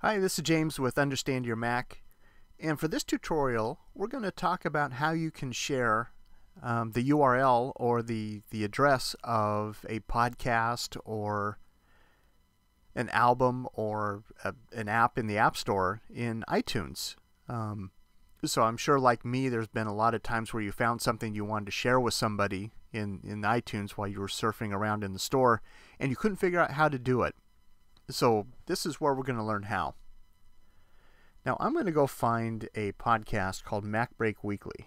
Hi, this is James with Understand Your Mac, and for this tutorial we're going to talk about how you can share the URL or the address of a podcast or an album or an app in the App Store in iTunes. So I'm sure, like me, there's been a lot of times where you found something you wanted to share with somebody in iTunes while you were surfing around in the store and you couldn't figure out how to do it. So this is where we're going to learn how. Now I'm going to go find a podcast called Mac Break Weekly.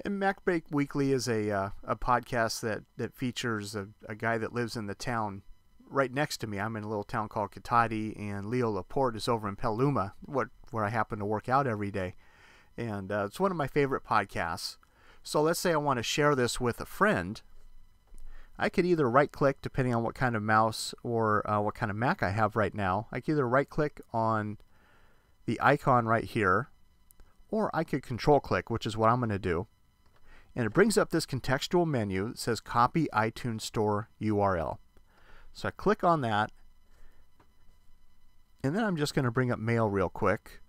And Mac Break Weekly is a podcast that features a guy that lives in the town right next to me. I'm in a little town called Katati, and Leo Laporte is over in Petaluma, where I happen to work out every day. And it's one of my favorite podcasts. So let's say I want to share this with a friend. I could either right-click, depending on what kind of mouse or what kind of Mac I have right now. I could either right-click on the icon right here, or I could control-click, which is what I'm going to do. And it brings up this contextual menu that says Copy iTunes Store URL. So I click on that, and then I'm just going to bring up Mail real quick,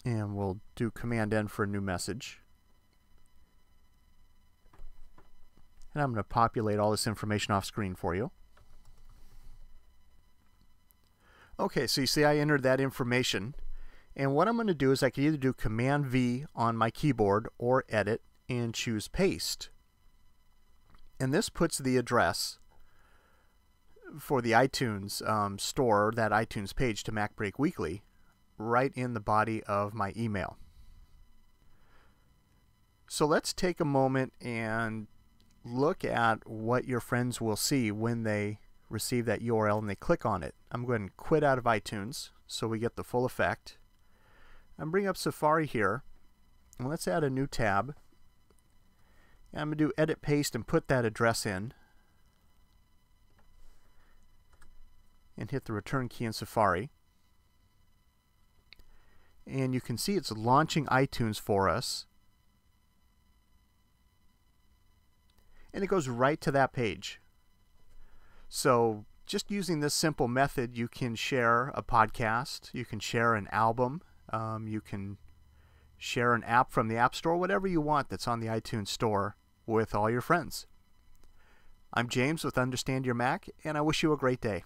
and we'll do Command-N for a new message. And I'm going to populate all this information off screen for you. Okay, so you see I entered that information, and what I'm going to do is I can either do Command V on my keyboard or Edit and choose Paste. And this puts the address for the iTunes store, that iTunes page to Mac Break Weekly, right in the body of my email. So let's take a moment and look at what your friends will see when they receive that URL and they click on it. I'm going to quit out of iTunes so we get the full effect. I'm bring up Safari here, and let's add a new tab. And I'm going to do Edit Paste and put that address in, and hit the return key in Safari. And you can see it's launching iTunes for us. And it goes right to that page. So just using this simple method, you can share a podcast, you can share an album, you can share an app from the App Store, whatever you want that's on the iTunes Store with all your friends. I'm James with Understand Your Mac, and I wish you a great day.